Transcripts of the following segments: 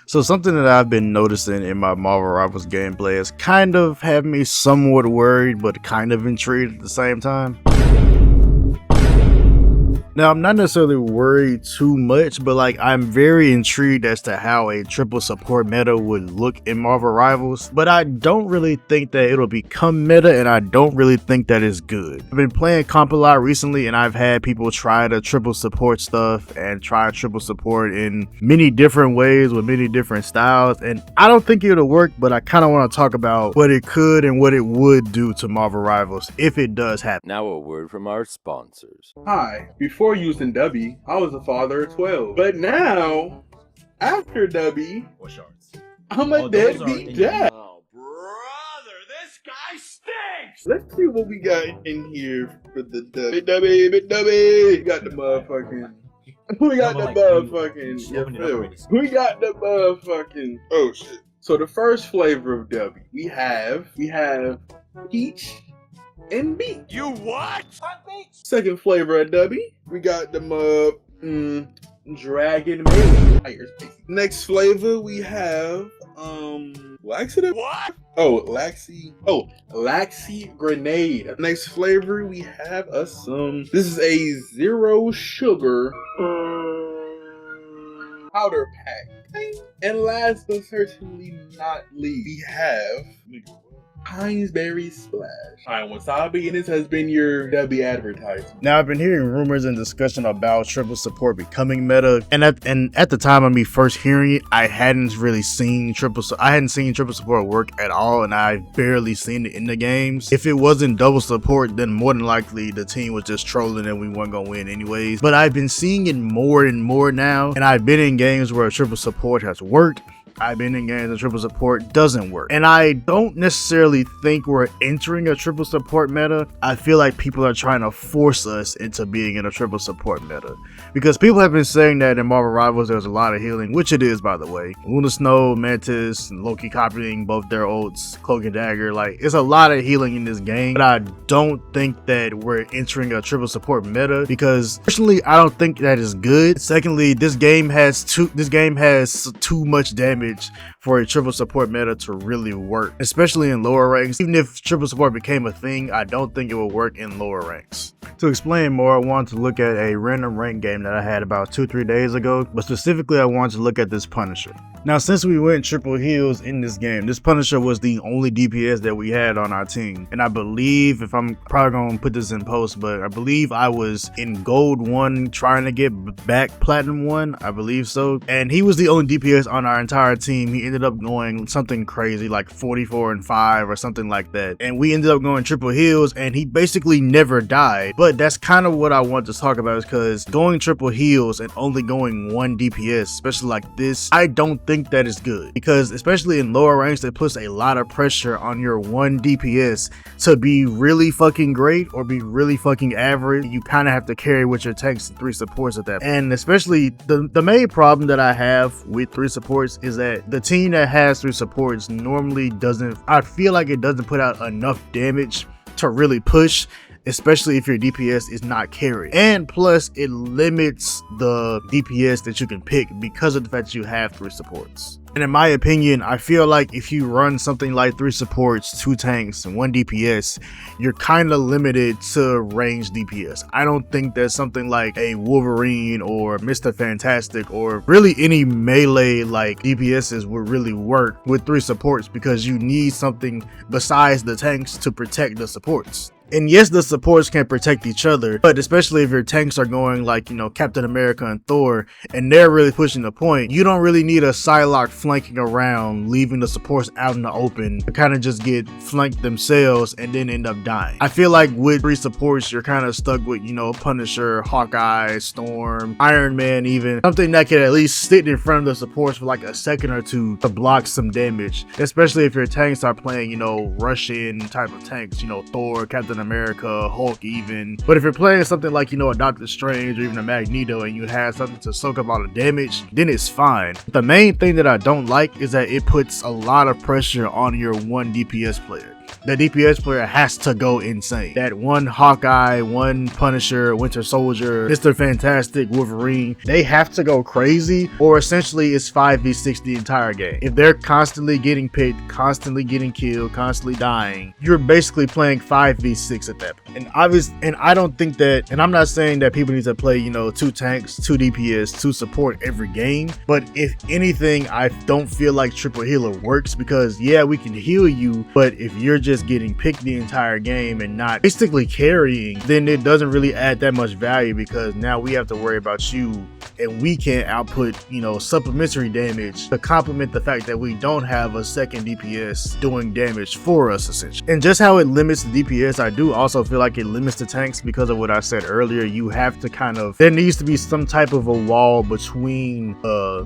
So something that I've been noticing in my Marvel Rivals gameplay has kind of had me somewhat worried, but kind of intrigued at the same time. Now, I'm not necessarily worried too much, but like I'm very intrigued as to how a triple support meta would look in Marvel Rivals, but I don't really think that it'll become meta, and I don't really think that is good. I've been playing comp a lot recently, and I've had people try the triple support stuff and try triple support in many different ways with many different styles, and I don't think it'll work, but I kind of want to talk about what it could and what it would do to Marvel Rivals if it does happen. Now a word from our sponsors. Hi, before using Dubby, I was a father of 12. But now, after Dubby, I'm a deadbeat dad. Oh, brother, this guy stinks! Let's see what we got in here for the Dubby. Dubby. We got the motherfucking... We got the motherfucking... We got the motherfucking... Oh, shit. So the first flavor of Dubby, we have peach and beet. You what? Second flavor of Dubby, we got the dragon maid. Next flavor we have laxative. What? Laxy grenade. Next flavor we have this is a zero sugar powder pack. And last but certainly not least, we have Heinz Berry Splash. I'm Wasabi, and this has been your Dubby advertisement. Now, I've been hearing rumors and discussion about triple support becoming meta, and at the time of me first hearing it, I hadn't seen triple support work at all, and I've barely seen it in the games. If it wasn't double support, then more than likely the team was just trolling and we weren't gonna win anyways. But I've been seeing it more and more now, and I've been in games where triple support has worked. I've been in games that triple support doesn't work. And I don't necessarily think we're entering a triple support meta. I feel like people are trying to force us into being in a triple support meta. Because people have been saying that in Marvel Rivals there's a lot of healing, which it is, by the way. Luna Snow, Mantis, and Loki copying both their ults, Cloak and Dagger. Like, it's a lot of healing in this game. But I don't think that we're entering a triple support meta, because personally I don't think that is good. Secondly, this game has too much damage for a triple support meta to really work, especially in lower ranks. Even if triple support became a thing, I don't think it will work in lower ranks. To explain more, I wanted to look at a random rank game that I had about 2-3 days ago, but specifically I wanted to look at this Punisher. Now, since we went triple heals in this game, this Punisher was the only DPS that we had on our team, and I believe, if I'm probably gonna put this in post, but I believe I was in gold 1 trying to get back platinum 1, I believe so, and he was the only DPS on our entire team. He ended up going something crazy like 44-5 or something like that, and we ended up going triple heals and he basically never died. But that's kind of what I want to talk about, is because going triple heals and only going 1 DPS, especially like this, I don't think that is good, because especially in lower ranks that puts a lot of pressure on your 1 DPS to be really fucking great or be really fucking average. You kind of have to carry with your tanks and 3 supports at that. And especially the main problem that I have with 3 supports is that the team that has 3 supports normally I feel like it doesn't put out enough damage to really push, especially if your DPS is not carried. And plus, it limits the DPS that you can pick because of the fact that you have 3 supports. And in my opinion, I feel like if you run something like 3 supports, 2 tanks, and 1 DPS, you're kind of limited to range DPS. I don't think that something like a Wolverine or Mr. Fantastic or really any melee like DPSs would really work with 3 supports, because you need something besides the tanks to protect the supports. And yes, the supports can protect each other, but especially if your tanks are going like, you know, Captain America and Thor, and they're really pushing the point, you don't really need a Psylocke flanking around, leaving the supports out in the open to kind of just get flanked themselves and then end up dying. I feel like with 3 supports, you're kind of stuck with, you know, Punisher, Hawkeye, Storm, Iron Man even. Something that can at least sit in front of the supports for like a second or two to block some damage, especially if your tanks are playing, you know, Russian type of tanks, you know, Thor, Captain America, Hulk even. But if you're playing something like, you know, a Doctor Strange or even a Magneto, and you have something to soak up all the damage, then it's fine. The main thing that I don't like is that it puts a lot of pressure on your 1 DPS player. the DPS player has to go insane. That one Hawkeye, one Punisher, Winter Soldier, Mr. Fantastic, Wolverine, they have to go crazy, or essentially it's 5v6 the entire game. If they're constantly getting picked, constantly getting killed, constantly dying, you're basically playing 5v6 at that point. And I don't think that, and I'm not saying that people need to play, you know, 2 tanks, 2 DPS, 2 support every game, but if anything, I don't feel like triple healer works, because yeah, we can heal you, but if you're just getting picked the entire game and not basically carrying, then it doesn't really add that much value, because now we have to worry about you and we can't output, you know, supplementary damage to complement the fact that we don't have a second DPS doing damage for us, essentially. And just how it limits the DPS, I do also feel like it limits the tanks because of what I said earlier. You have to kind of, there needs to be some type of a wall between the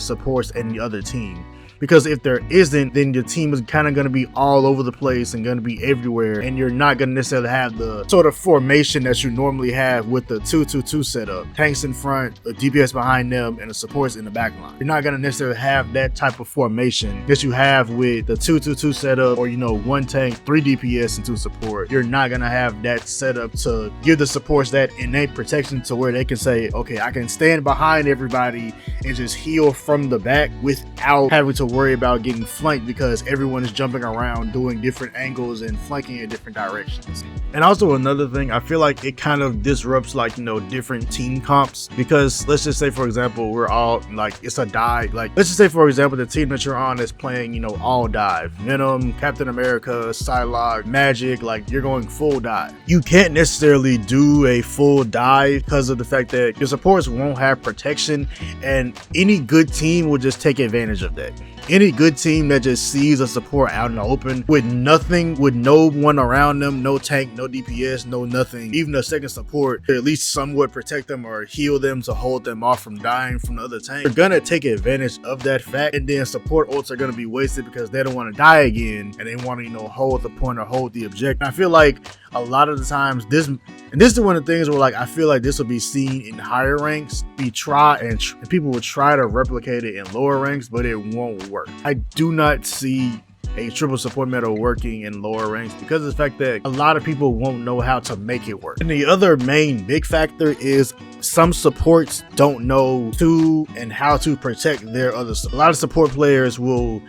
supports and the other team. Because if there isn't, then your team is kind of going to be all over the place and going to be everywhere, and you're not going to necessarily have the sort of formation that you normally have with the 2-2-2 setup. Tanks in front, a DPS behind them, and the supports in the back line. You're not going to necessarily have that type of formation that you have with the 2-2-2 setup, or, you know, 1 tank, 3 DPS, and 2 support. You're not going to have that setup to give the supports that innate protection to where they can say, okay, I can stand behind everybody and just heal from the back without having to worry about getting flanked, because everyone is jumping around doing different angles and flanking in different directions. And also another thing, I feel like it kind of disrupts, like, you know, different team comps, because let's just say, for example, we're all like, it's a dive, like let's just say, for example, the team that you're on is playing, you know, all dive, Venom, Captain America, Psylocke, Magic, like you're going full dive. You can't necessarily do a full dive because of the fact that your supports won't have protection, and any good team will just take advantage of that. Any good team that just sees a support out in the open with nothing, with no one around them, no tank, no DPS, no nothing, even a second support to at least somewhat protect them or heal them to hold them off from dying from the other tank, they're gonna take advantage of that fact, and then support ults are gonna be wasted because they don't want to die again and they want to, you know, hold the point or hold the objective. I feel like a lot of the times this is one of the things where, like, I feel like this will be seen in higher ranks, and people will try to replicate it in lower ranks, but it won't work. I do not see a triple support meta working in lower ranks because of the fact that a lot of people won't know how to make it work. And the other main big factor is some supports don't know to and how to protect their others. A lot of support players will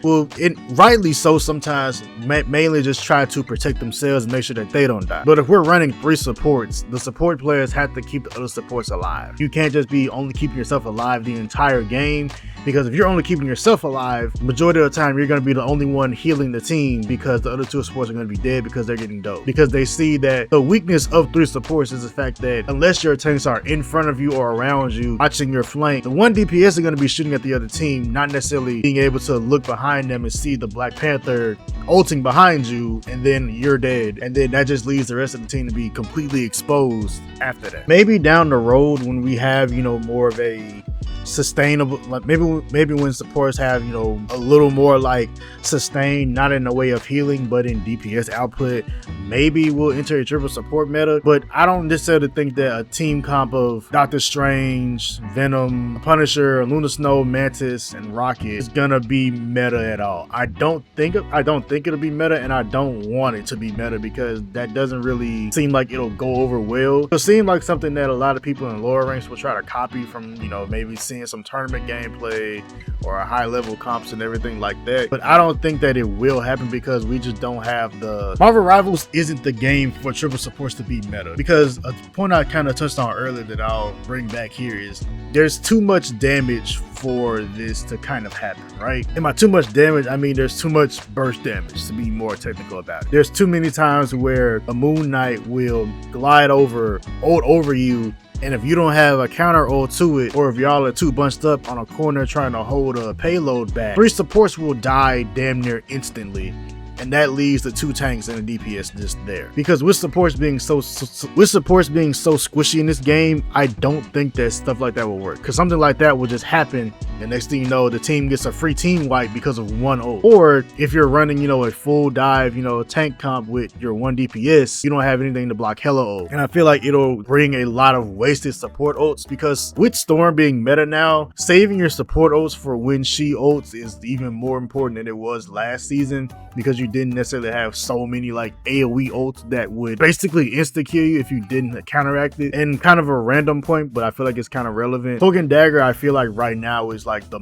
rightly so sometimes mainly just try to protect themselves and make sure that they don't die. But if we're running 3 supports, the support players have to keep the other supports alive. You can't just be only keeping yourself alive the entire game, because if you're only keeping yourself alive, majority of the time you're going to be the only one healing the team, because the other 2 supports are going to be dead because they're getting dope. Because they see that the weakness of 3 supports is the fact that unless your tanks are in front of you or around you watching your flank, the 1 DPS are going to be shooting at the other team, not necessarily being able to look behind them and see the Black Panther ulting behind you, and then you're dead, and then that just leaves the rest of the team to be completely exposed after that. Maybe down the road when we have, you know, more of a sustainable, like maybe when supports have, you know, a little more like sustained, not in the way of healing but in DPS output, maybe we'll enter a triple support meta. But I don't necessarily think that a team comp of Doctor Strange, Venom, Punisher, Luna Snow, Mantis, and Rocket is gonna be meta at all. I don't think it'll be meta, and I don't want it to be meta, because that doesn't really seem like it'll go over well. It'll seem like something that a lot of people in lower ranks will try to copy from, you know, maybe seeing some tournament gameplay or high level comps and everything like that. But I don't think that it will happen, because we just don't have the Marvel Rivals isn't the game for triple supports to be meta. Because a point I kind of touched on earlier that I'll bring back here is there's too much damage for this to kind of happen, right? And by too much damage, I mean there's too much burst damage, to be more technical about it. There's too many times where a Moon Knight will glide over you, and if you don't have a counter ult to it, or if y'all are too bunched up on a corner trying to hold a payload back, 3 supports will die damn near instantly. And that leaves the 2 tanks and the DPS just there. Because with supports being so squishy in this game, I don't think that stuff like that will work. Because something like that will just happen The next thing you know, the team gets a free team wipe because of one ult. Or if you're running, you know, a full dive, you know, tank comp with your 1 DPS, you don't have anything to block hella ult. And I feel like it'll bring a lot of wasted support ults, because with Storm being meta now, saving your support ults for when she ults is even more important than it was last season, because you didn't necessarily have so many like AoE ults that would basically insta kill you if you didn't counteract it. And kind of a random point, but I feel like it's kind of relevant. Cloak and Dagger, I feel like right now is like the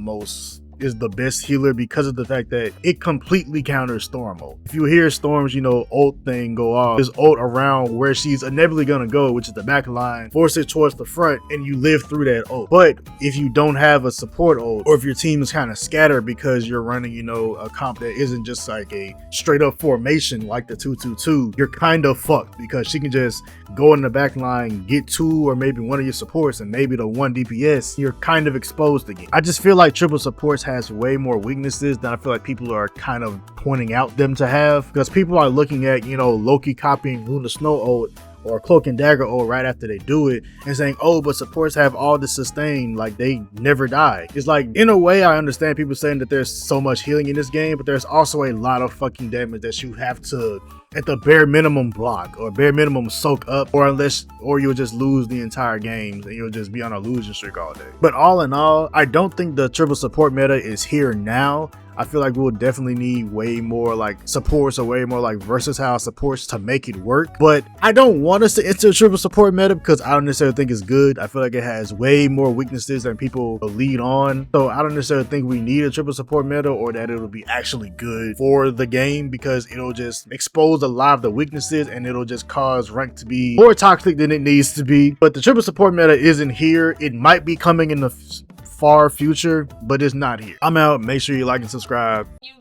best healer because of the fact that it completely counters Storm ult. If you hear Storm's, you know, ult thing go off, this ult around where she's inevitably gonna go, which is the back line, force it towards the front, and you live through that ult. But if you don't have a support ult, or if your team is kind of scattered because you're running, you know, a comp that isn't just like a straight up formation like the 2-2-2, you're kind of fucked, because she can just go in the back line, get 2 or maybe 1 of your supports, and maybe the 1 DPS, you're kind of exposed again. I just feel like triple supports has way more weaknesses than I feel like people are kind of pointing out them to have, because people are looking at, you know, Loki copying Luna Snow ult or Cloak and Dagger ult right after they do it and saying, oh, but supports have all the sustain, like they never die. It's like, in a way, I understand people saying that there's so much healing in this game, but there's also a lot of fucking damage that you have to, at the bare minimum, block or bare minimum soak up, or you'll just lose the entire game and you'll just be on a losing streak all day. But all in all, I don't think the triple support meta is here now. I feel like we'll definitely need way more like supports or way more like versatile supports to make it work. But I don't want us to enter a triple support meta because I don't necessarily think it's good. I feel like it has way more weaknesses than people lead on. So I don't necessarily think we need a triple support meta, or that it'll be actually good for the game, because it'll just expose a lot of the weaknesses and it'll just cause rank to be more toxic than it needs to be. But the triple support meta isn't here. It might be coming in the far future, but it's not here. I'm out. Make sure you like and subscribe. You